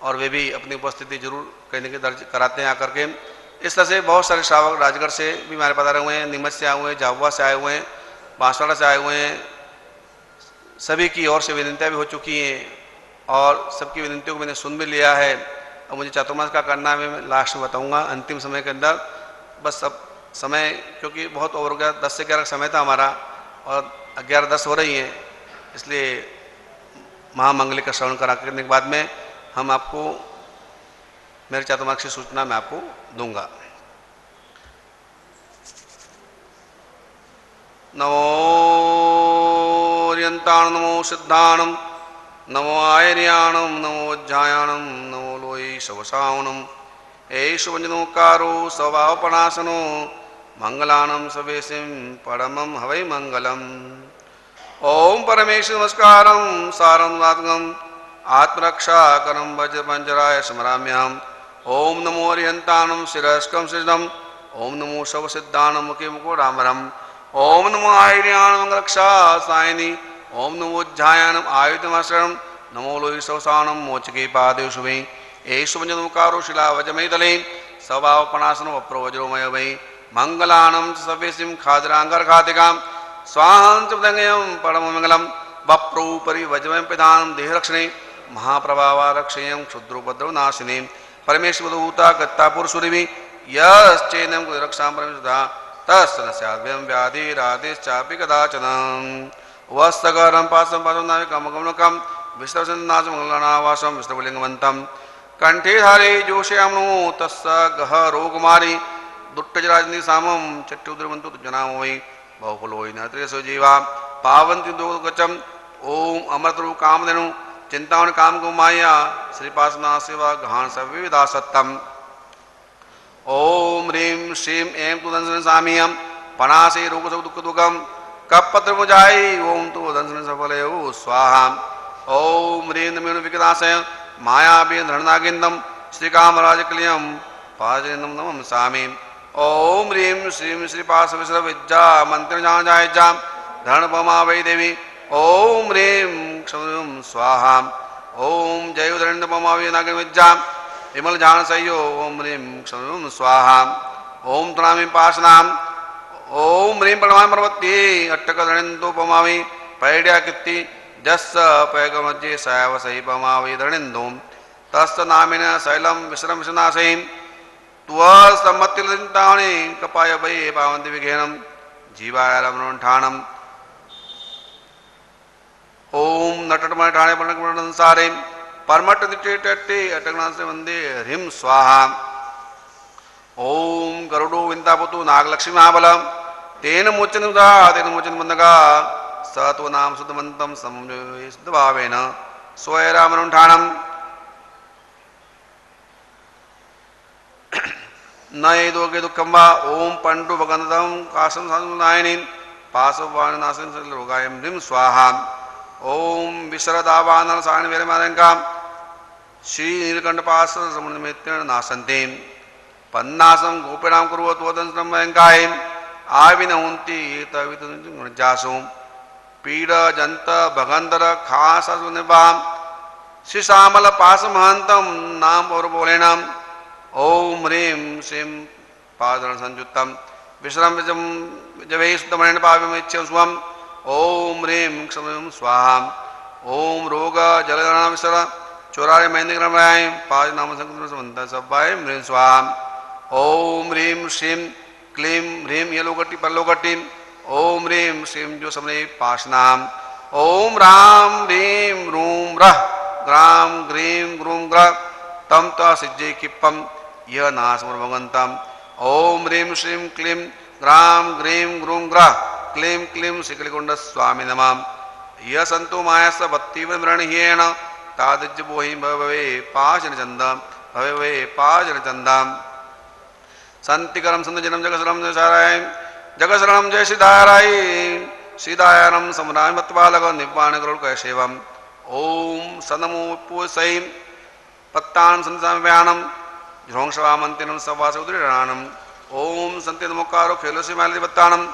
और वे भी अपनी उपस्थिति जरूर कहने के दर्ज कराते हैं आकर के। इस तरह से बहुत सारे श्रावक राजगढ़ से भी हमारे पास आए हुए हैं, नीमच से आए हुए हैं, झाबुआ से आए हुए हैं, बांसवाड़ा से आए हुए हैं। सभी की ओर से विनतियाँ भी हो चुकी हैं और सबकी विनतियों को मैंने सुन भी लिया है। अब मुझे चातुर्मास का करना है, मैं लास्ट में बताऊँगा अंतिम समय के अंदर। बस अब समय क्योंकि बहुत ओवर हो गया, 10 से 11 समय था हमारा और 11:10 हो रही हैं, इसलिए महामंगली का श्रवण करने के बाद में हम आपको मेरे चातुर्मास की सूचना मैं आपको दूंगा। नमो ओरियंताण, नमो सिद्धाणम, नमो आयर्याणम, नमो वज्रायाणम, नमो लोई शवसावनम, ऐशु वंजनोकारो स्वभावपनाशनो मंगलानं सवेशिं परमं हवै मंगलम्। ओम परमेश्वर नमस्कारं सारनाथं आत्मरक्षाकरं वज्रपंजराय स्मराम्यहम्। ओम नमो अरिहन्तानं शिरस्कं सृजनम्। ओम नमो शवसिद्धानं मुखे मुकुराम्बरम्। ओम नमो आयर्यानं मंगलक्षा सायिनी। ओम नमो उज्जायानम् आयुधमाश्रयम्। नमो लोहि सवसानं मोचके पादे शुभे। एषु वंजनमुकारो शिलावजमयतले सवावपणासनो वप्रोवज्रोमय वै। मंगलानं च सवेशिं खादराङ्गर्घातिकां स्वाहां च पदङ्गयं परममङ्गलं। वप्रोपरि वज्रमयं पिधानं देहरक्षणे महाप्रभावा रक्षेयं क्षुद्रोपद्रवनाशिनी। परमेश्वरदूता गत्तापुरुषुरिवि यश्चैनं रक्षां परमेश्वरः तस्य न स्याद्भयं व्याधिरादिश्चापि कदाचन। वस्तकरं पासं पासं नाविकमगमनकं विश्रवसन्नाशमङ्गलनावासं विष्णुलिङ्गवन्तं कंठे धारे जोषयामो तस्य गहरोकुमारी दुट्टजराजनी सामं चट्टुद्रवन्तु जनामो वै बहुफलोहि नत्रेषु जीवा पावन्ति दुर्गचम्। ओम अमृतरूप कामधेनु चिंतामणि कामको माया श्रीपासना सेवा गहान सविविधा सत्तम। ओम ह्रीं श्रीं ऐं तु दंसन सामीयं पणासे रोग सब दुख दुखम कपत्र मुजाई ओम तु दंसन सफलयो स्वाहा। ओम ह्रीं नमेनु विकटाशय मायावी धरणागिंदम श्रीकामराज कलियम पाजनम नमः सामी। ओम ह्रीं श्रीं श्रीपास विश्व विद्या मंत्र जाय धरणपमा वै देवी। ओम ह्रीं क्षम स्वाहा। ओम जय उदरण्यपमावी नागिन विद्या विमल जान सह्यो ओम ह्रीं क्षम स्वाहा। ओम तृणामि पाशनाम। ओम ह्रीं प्रणमामि पर्वत्ये अट्टकधरणिन्दोपमावि पैड्या कीर्ति जस्स पैगमज्जे सैव सही पमावि धरणिन्दोम तस्य नामिन शैलं विश्रम विश्वनाशे त्वसम्मतिलचिन्तामणि कपाय वै पावन्ति विघेनं जीवाय रमणोण्ठाणम्। ओम नटटमय ठाणे पर्णकमण्डलसारे परमट्टदिट्टे अटकनासे वंदे ह्रीं स्वाहा। ओम गरुडो विंतापुतु नागलक्ष्मी महाबल तेन मोचनमुदा तेन मोचनबन्धका स त्व नाम शुद्धमन्तं समवे शुद्धभावेन स्वय रामनुष्ठानम्। न एदोगे दुःखं वा ओम पण्डुभगन्धं काशं साधुनायिनीं पाशवाणनाशं रोगाय ह्रीं स्वाहा। ओम विशरदावानर सायन वीरमालंका श्री नीलकंठपास समन्वितेन नासन्ते पन्नासं गोपीणां कुर्वत वदन्तं वयंकाय आविनहुन्ति तवितुजासु पीड जंत भगंधर खासुनिभां श्री श्यामल पासमहन्तं नाम पौरबोलेनां। ओम ह्रीं श्रीं पादन संयुक्तं विश्रम विजम जवे सुतमणेन पाविमेच्छं स्वम्। ओम ह्रीं क्षम स्वाहा। ओम रोग जलगणा विसर चौरारे महेंद्रग्रमराय पाज नाम संकृत समन्त सब्बाय ह्रीं स्वाहा। ओम ह्रीं श्रीं क्लीं ह्रीं यलोगट्टि परलोगट्टि। ओम ह्रीं श्रीं जो समने पाशनाम। ओम राम ह्रीं रूं रः ग्राम ग्रीं ग्रूं ग्रह तम त सिज्जे किप्पम यह नासमर्भगवन्तं। ओम ह्रीं श्रीं क्लीं ग्राम ग्रीं ग्रूं ग्रह क्लीं क्लीं श्रीकलिकुंड स्वामी नमः। यह संतो मायास भक्तिवृणह्येन तादृज बोहि भवे पाचन चंद भवे पाचन चंदम संतिकरम संत जनम जगसरम जय साराय जगसरणम जय सिद्धाराय सीतायानम समराय मतपालक निपान करुण कैसेवम। ओम सनमो पुसै पत्तान संसाम्यानम झोंक्षवामंतिनम सवास उदृणानम। ओम संते नमोकारो खेलोसि मालि पत्तानम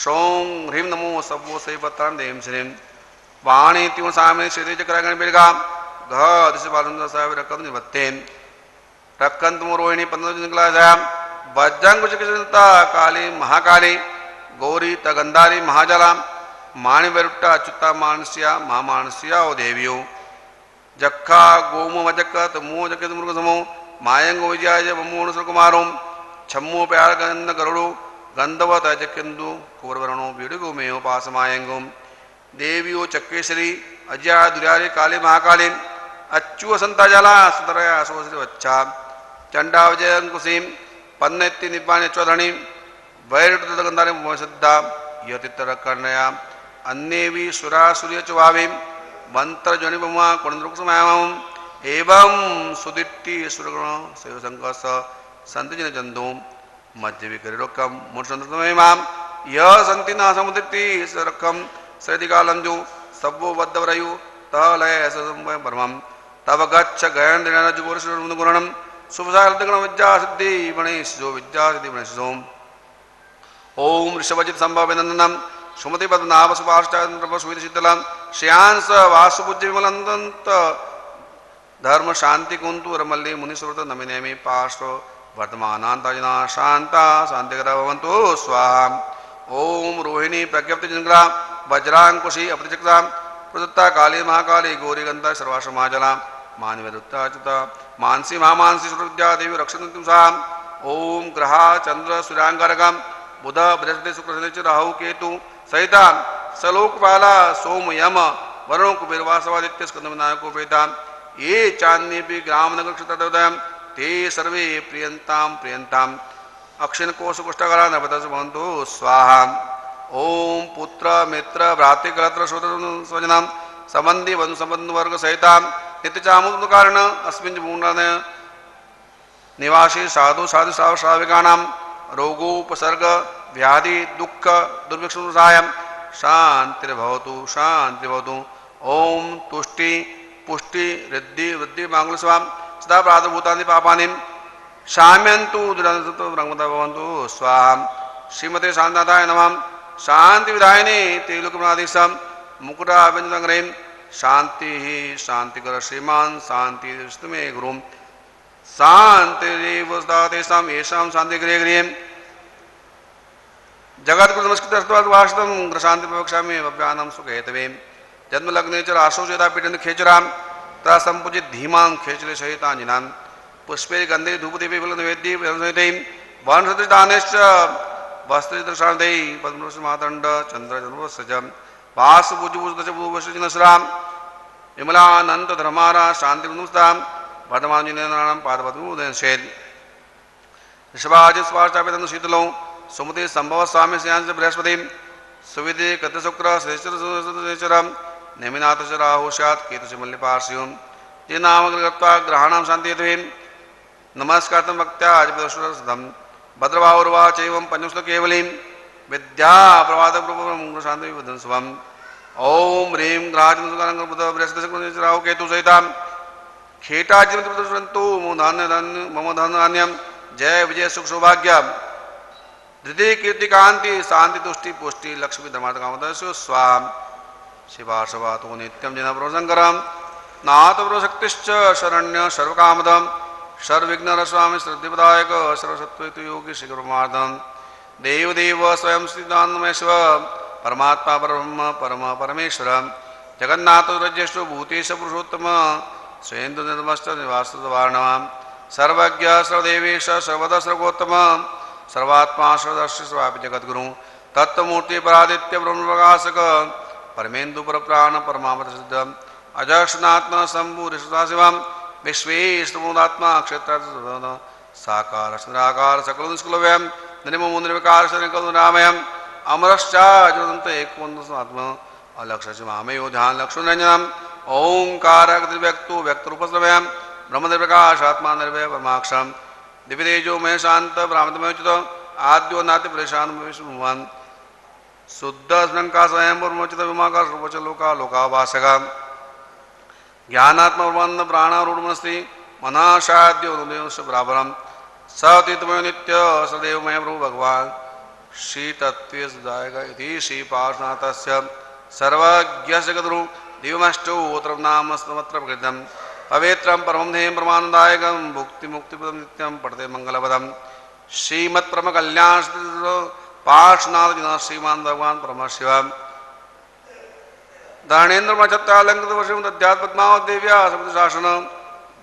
शों ह्रीं नमो सबो सै पत्तान देम श्रीं वाणी त्यों सामे श्री चक्रगण बिरगा घ दिस बालंद सावे रकम निवत्ते रक्कंत मोरोहिणी पंद्रह निकला जाम वज्रंग चिकित्सा काली महाकाली गौरी तगंधारी महाजला माणि वरुट्टा अच्युता मानसिया महामानसिया ओ देवियो जक्खा गोमो वजक्कत मो जकित मृग समो मायंग विजयाय बमोण सुकुमारों छम्मो प्यार गंध गरुड़ो गंधवत अजकिंदु कुवरवरणो बीड़गो मेयो पासमायंगो देवियो चक्केश्वरी अज्या दुर्यारी काली महाकाली अच्चु संताजला सुतरया सोश्री वच्चा चंडा विजय कुसीम पन्नेत्ति निपाने चौधणी वैरटगंधारी मोहसिद्धा यतितर कर्णया अन्नेवी सुरा सूर्य चुभावी मंत्र जनिबमा कुंद्रुक समायम एवं सुदिट्टि सुरगुण सेव संकस संतजन चंदो मध्य विकरिरोक्कम मूर्छनतमेमाम यह संति न समुदिति सरकम सदिकालंजु सबो बद्धवरयु तलय ससंभय परमम तब गच्छ गयन दिनजुगुरुषुगुणम शुभसारदगण विद्या सिद्धि गणेशो विद्या सिद्धि गणेशो ओम ऋषभजित संभवनंदनम सुमति पद्मनाभ सुभाषचंद्र सुविदिशीतलम श्रेयांस वासुपूज्य विमलंदंत धर्म शांति कुंतु रमल्ली मुनिश्रुत नमिनेमि पार्श्व वर्तमानांतना शांता शांतिकरा भवन्तु स्वाहा ओम रोहिणी प्रज्ञप्ति जिनग्रा वज्रांकुशी अपरिचक्रा प्रदत्ता काली महाकाली गौरी गंधा सर्वाश्रमाजला मानवदुत्ता मानसी महामानसी सुरविद्या देवी रक्षन्तु सा ओम ग्रहा चंद्र सूर्यांगारकम बुध बृहस्पति शुक्र शनि राहु केतु सहिता सलोकपाला सोम यम वरुण कुबेरवासवादित्य स्कंदविनायको वेदा ये चांदनी ग्राम नगर क्षेत्र ते सर्वे प्रियंताम प्रियंताम अक्षिण कोश कुष्ठकरा नवदस भवन्तु स्वाहा ओम पुत्र मित्र भ्रातृकलत्र स्वजनाम संबंधी बंधु संबंध वर्ग सहिता नित्य चामुद कारण अस्मिन् भूमि निवासी साधु साधु श्राविकाणाम रोगोपसर्ग व्याधि दुख दुर्भिक्षुसाय शांतिर्भवतु शांतिर्भवतु ओम तुष्टि पुष्टि रिद्धि वृद्धि मांगल्यस्वाम सदा प्रादुर्भूतानि पापानि शाम्यन्तु दुरान्तु ब्रह्मदा भवन्तु स्वाहा श्रीमते शांताय नमः शांति विधायिनी तेलुकमनाधीशम मुकुटाभिञ्जनग्रहीं शांति ही शांतिकर श्रीमान शांति मे गुरुम शांतिरेव सदा येषां शांतिगृहे गृहे जगद्गुरु नमस्कृतम ग्रशांति प्रवक्ष्यामि अव्यानम सुखहेतवे जन्मलग्ने च राशो चेता पीडन खेचराम ता संपूजित धीमान खेचरे सहितांजिनान पुष्पे गंधे धूपदीपे फलनिवेद्ये सहिते वनसदृष्टानेश्च वस्त्रदृशान्ते पद्मश्री मातंड चंद्र जन्मसज वास भुजभुज भूवशनसराम विमलानंद धर्मारा शांति नुस्ताम वर्धमानजिनेन्द्राणां पादपद्मोदयसेत् ऋषभाजित स्वार्चापितं शीतलो सुमति संभव स्वामी श्रेयांश बृहस्पति सुविधि कतशुक्र श्रेष्ठरम नेमिनाथ च राहु स्यात् केतु च मल्लिपार्श्वं ये नामग्रहत्वा ग्रहाणां शान्तियते नमस्कारतं भक्त्या अजपदशुरसदं भद्रबाहुर्वा चैवं पंचश्लोकेवलीं विद्या प्रवादपूर्वं शान्ति विवदन् स्वम् ओम ह्रीं ग्रहाचन्द्रसुकानं बुध बृहस्पति राहु केतु सहितां खेटाचिन्तु मम धन्यं जय विजय सुख सौभाग्य धृति कीर्ति कांति शांति तुष्टि पुष्टि लक्ष्मी धर्मार्थ कामदस्यो स्वाम शिवाशवातो नित्यं जन प्रसंकरम नाथ प्रशक्तिश्च शरण्य सर्वकामदम सर्वविघ्नरस्वामी श्रद्धिपदायक सर्वसत्त्वैतु योगी श्रीगुरुमार्दम देवदेव स्वयं श्रीदानमेश्वर परमात्मा परब्रह्म परम परमेश्वर जगन्नाथ रज्येष्ठ भूतेश पुरुषोत्तम स्वयं निर्मस्त निवासवार्णवाम सर्वज्ञ सर्वदेवेश सर्वदा सर्वोत्तम सर्वात्मा सर्वदर्शी सर्वापि जगद्गुरु तत्वमूर्ति परादित्य ब्रह्मप्रकाशक परमेन्दु परप्राण परमामृत सिद्ध अजक्षनात्मा शंभु ऋषिवाम विश्वेशमुदात्मा क्षेत्र साकार निराकार सकल निष्कुलव्यम निर्ममो निर्विकार रामयम अमरश्चाजुदंत एकवंदस्मात्मा अलक्ष्य मामयो ध्यान लक्ष्मण रंजनम ओंकार व्यक्तो व्यक्तरूपस्रव्यम ब्रह्म निर्विकाशात्मा निर्भय परमाक्षम दिव्यतेजो मय शांत ब्राह्मणमयोचित आद्यो नाति परेशान विष्णुवान शुद्ध स्मृंका स्वयं मोचित विमाकार रूपच लोका लोकावासक ज्ञानात्म ब्रह्मानंद प्राणारूढ़मस्ति मनाशाद्यो बराबरम सतीतमय नित्य सदैवमय प्रभु भगवान श्री तत्व सुदायक इति श्री पार्श्वनाथस्य सर्वज्ञस्य गदरु दिवमष्टोत्र नाम स्तोत्र प्रकृतम पवित्रं परमं धेयं परमानंदायकं भुक्ति मुक्तिपदं नित्यं पठते मंगलपदं श्रीमत्परम कल्याण पार्श्वनाथ श्रीमान भगवान परमशिव धरणेन्द्र मचत्तालंकृत वशं दद्यात् पद्मावत देव्या समुद्र शासन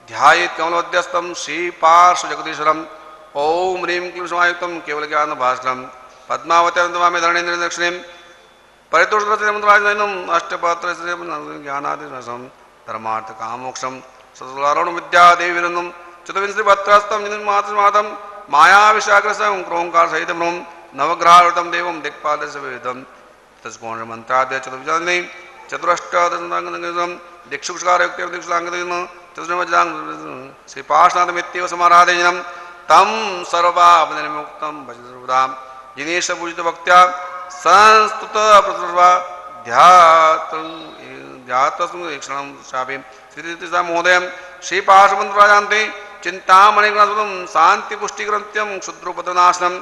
ध्यायेत् कमलोद्यस्तं श्री पार्श्व जगदीश्वरम् ओम ह्रीं क्लीं समायुक्तं केवल ज्ञान भास्करं पद्मावत्यां नमामि धरणेन्द्र दक्षिणीं परितोषराजनम अष्टपत्र ज्ञानादिशं धर्मार्थ कामोक्षम सतुलारुण विद्या देवीनंदम चतुर्विंशति भद्रस्तम मातृमातम माया विशाग्रसं क्रोंकार सहित ब्रह्म नवग्रहावृतम देवम दिक्पादशवेदम तस्कोण मंत्राद्य चतुर्विजानि चतुरष्टादशं दिक्षुषकारयुक्तेव दिक्षुलांगदेन चतुर्वज्रांग श्री पार्श्वनाथ मित्येव समाराधेयं तम सर्वाप निर्मुक्तम भज सर्वदा जिनेश पूजित भक्त्या संस्तुत प्रसर्वा ध्यातस्म शापे श्री महोदय श्री पार्श्वराजान्ते चिंतामणिगणसुतम शांति पुष्टिग्रंथ्यम क्षुद्रोपद्रनाशनम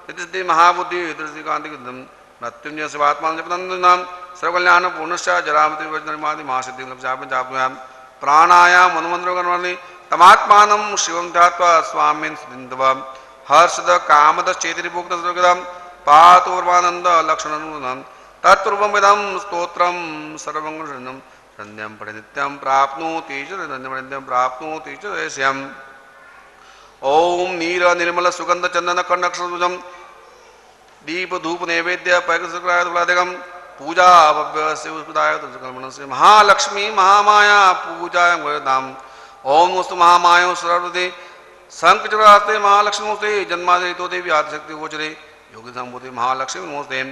यदि महाबुद्धि कांतिकृतम मृत्युंजय शिवात्मा जपनंदनाम सर्वकल्याण पूर्णश्च जरामति वज्रमादि महासिद्धि लक्षापं प्राणायाम मनुमंद्रगणवर्णि तमात्मानं शिवं ध्यात्वा स्वामिन् सिद्धिन्दव हर्षद कामद चेतिरिभुक्त सर्वगदं पातोर्वानंद लक्षणं तत्पूर्वं विदं स्तोत्रं सर्वमंगलशरणं रण्यं परिनित्यं प्राप्नोति च रण्यं प्राप्नोति च देश्यम् ओम नीर निर्मल सुगंध चंदन कर्णक्षुजम दीप धूप नैवेद्य पैकसुरादिकम पूजा भव्य शिवदाय से महालक्ष्मी महामाया पूजा धाम ओम नमस्तु महामाया सर्वदे संकटरास्ते महालक्ष्मी नमस्ते जन्मादितो देवी आदिशक्ति गोचरे योगी संबोधि महालक्ष्मी नमस्ते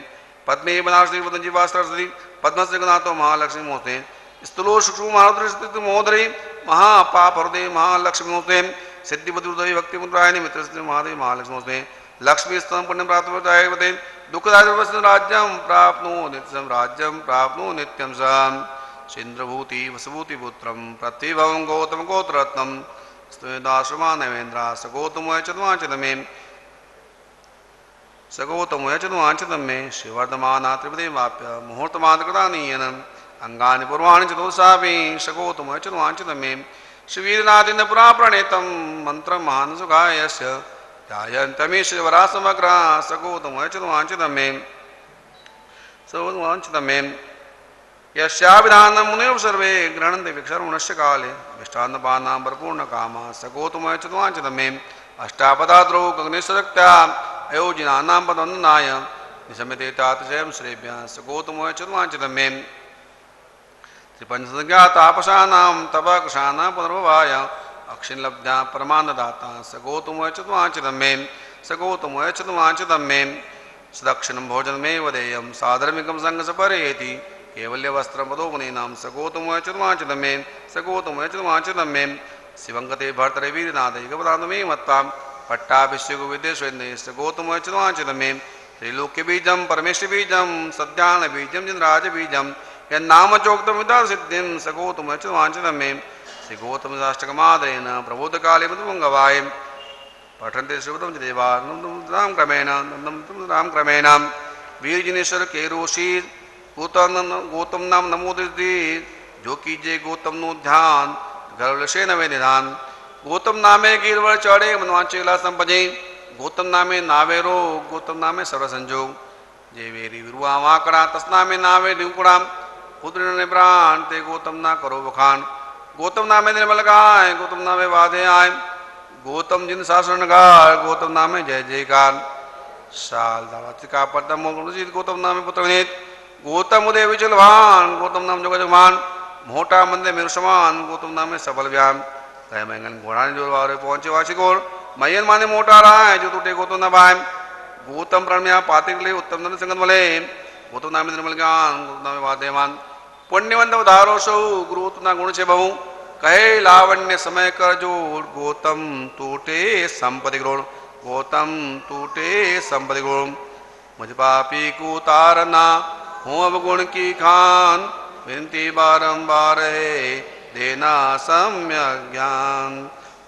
पद्मे बनाश्री वदंजीवास्त्री पद्मश्री गणातो महालक्ष्मी नमस्ते स्थूलो सूक्ष्म महारुद्र महोदरी महापाप हृदय महालक्ष्मी नमस्ते सिद्धिबुद्धि भक्ति मुद्रायणी मित्र महादेव महालक्ष्मी नमस्ते लक्ष्मी स्तम पुण्य प्राप्त दुखदाय राज्यम प्राप्नो नित्यम राज्यम प्राप्नो नित्यम सम चंद्रभूति वसुभूति पुत्रम प्रतिभवं गौतम गोत्रत्नम स्तुदाश्रमा नवेन्द्र सगोतम चतुवांचतमे सगोतम चतुवांचतमे शिवर्धमान त्रिपदेवाप्य मुहूर्तमात्रकृतानीयन अंगानि पूर्वाणि चतुर्सापि सगोतम चतुवांचतमे श्रीवीरनाथेन पुरा प्रणीतम मंत्र महान सुखायस्य ध्यायन्तमीश्वरा समग्र सगोतमचतुवांचतमे सर्ववांचतमे यस्याभिधानं मुनिः सर्वे गृह्णन्ति विक्षर्मणस्य काले मिष्टान्नपानां परिपूर्णकामाः सगोतमचतुवांचतमे अष्टापदाद्रौ गगनेश्वरक्त्या अयोजिनानां पदवन्दनाय निशम्यते तातशयं श्रेभ्यः सगोतमचतुवांचतमे त्रिपंचसंज्ञातापशानां तपकुशानां पुनर्भवाय अक्षिणलब्ध्या परमानदाता सगोतमचतुवांचतमे सगोतमचतुवांचतमे सदक्षिणं भोजनमेव देयं साधर्मिकं संगसपरेति केवल्यवस्त्रं पदोमुनीनां सगोतमचतुवांचतमे सगोतमचतुवांचतमे शिवङ्गते भर्तरे वीरनाथैकपदान्तमे मत्वा पट्टाभिषेकविद्येश्वरने सगोतमचतुवांचतमे त्रैलोक्यबीजं परमेश्वरबीजं सद्यानबीजं जिनराजबीजं यन्नाम चोक्तं विदा सिद्धिं सगोतमचतुवांचतमे श्री गौतम साष्टकमादरेण प्रबोधकाले मधुमंगवाय पठन्ते श्रीवतम देवा राम क्रमेण वीरजिनेश्वर केरोशी गौतम नाम नमोदिति जो कीजिए गौतम नो ध्यान गर्वलशे नवे निधान गौतम नामे गिरवर चढ़े मनवांचेला संपजे गौतम नामे नावे रो गौतम नामे सर्व संजोग जे वेरी विरुआ वाकड़ा तस्नामे नावे निकुड़ा पुत्र ने प्राण ते गौतम ना करो बखान गौतम नामे निर्मल गाय गौतम नामे वादे आय गौतम जिन शासन गाय गौतम नामे जय जयकार साल दावातिका पद्म मोगुजित गौतम नामे पुत्र विनीत गौतम उदय विचलवान गौतम नाम जग जगमान मोटा मंदे मेरु समान गौतम नामे सबल व्याम कह मैंगन घोड़ा जोर वारे पहुंचे वाशिकोर मयन माने मोटा राय जो टूटे गौतम न भाई गौतम प्रणम्या पातिकले उत्तम नन संगत मले गौतम नामे निर्मल ज्ञान गौतम नामे वादेमान पुण्यवंत उदारो सौ गुरुत ना गुण से बहु कहे लावण्य समय कर जो गौतम टूटे संपत्ति गुण गौतम टूटे संपत्ति गुण मुझ पापी को तारना हूँ अब गुण की खान विनती बारंबार है देना सम्यक ज्ञान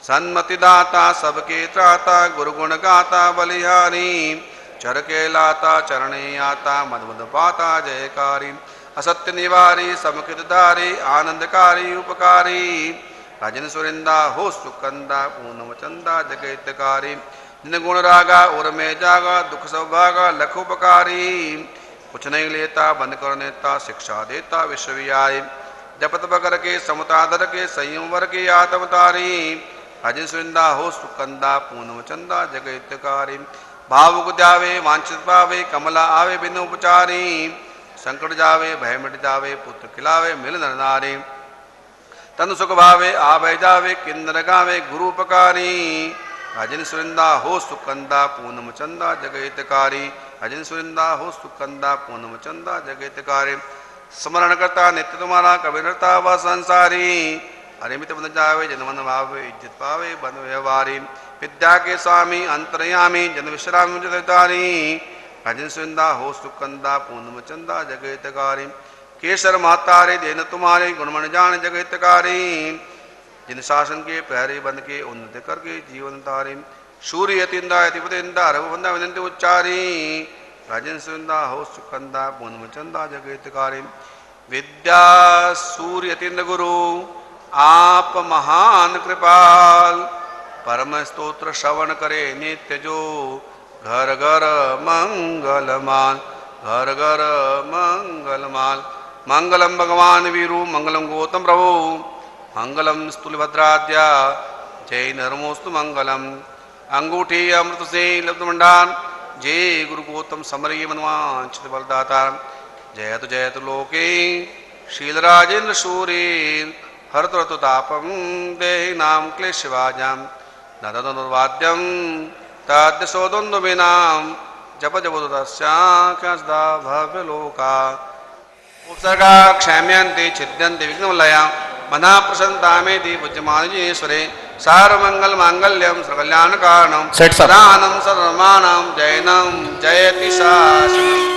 सन्मति दाता सबके त्राता गुरु गुण गाता बलिहारी चर के लाता चरणे आता मद मद पाता जयकारी असत्य निवारी समकृतधारी आनंदकारी उपकारी राजन सुरिंदा हो सुकंदा पूनम चंदा जगैतकारी जिन गुण रागा उर में जागा दुख सौभागा लख उपकारी कुछ नहीं लेता बंद कर नेता शिक्षा देता विश्ववियाई जप तप करके समता दर के संयम वर के आत्मतारी राजन सुरिंदा हो सुकंदा पूनम चंदा जगैतकारी भावुक द्यावे वांछित पावे कमला आवे बिन उपचारी संकट जावे भय मिट जावे पुत्र खिलावे मिल नर नारी तन सुख भावे आ भय जावे किन्नर गावे गुरु उपकारी राजन सुरिंदा हो सुकंदा पूनम चंदा जगैतकारी राजन सुरिंदा हो सुकंदा पूनम चंदा जगैतकारी स्मरण करता नित्य तुम्हारा कबीरता व संसारी अरिमित बन जावे जन मन भावे इज्जत पावे बन व्यवहारी विद्या के स्वामी अंतरयामी जन विश्राम जगतारी राजन सुंदा हो सुकंदा पूनम चंदा जगतकारी केसर मातारे देन तुम्हारे गुणमण जान जगतकारी जिन शासन के पहरे बन के उन्नत करके जीवन तारे सूर्य यतिंदा यतिपतिंदा रघुबंदा विनंती उच्चारी राजन सुंदा हो सुकंदा पूनम चंदा जगतकारी विद्या सूर्य यतिंद गुरु आप महान कृपाल परम स्तोत्र श्रवण करे नित्य जो घर घर मंगलमान घर घर मंगलमान मंगलम भगवान वीरु मंगलम गौतम प्रभु मंगलम स्तुलभद्राद्या जय नरमोस्तु मंगलम अंगूठी अमृत से लब्ध मंडान जय गुरु गौतम समरी मनवांचित बलदाता जयतु लोके शीलराजेन्द्र सूरी हरत तापम देहि नाम क्लेशवाजाम नदनुर्वाद्यम तद्यशोदुन्दुभिनाम जप जपदस्याख्यस्दा भव्य लोका उपसर्गा क्षम्यन्ति छिद्यन्ति विघ्नवलया मना प्रसन्नता में दी पूज्यमानजीश्वरे सर्वमंगल मांगल्यम सर्वकल्याण कारणम सदानम सर्वमानम जैनम जयति शासनम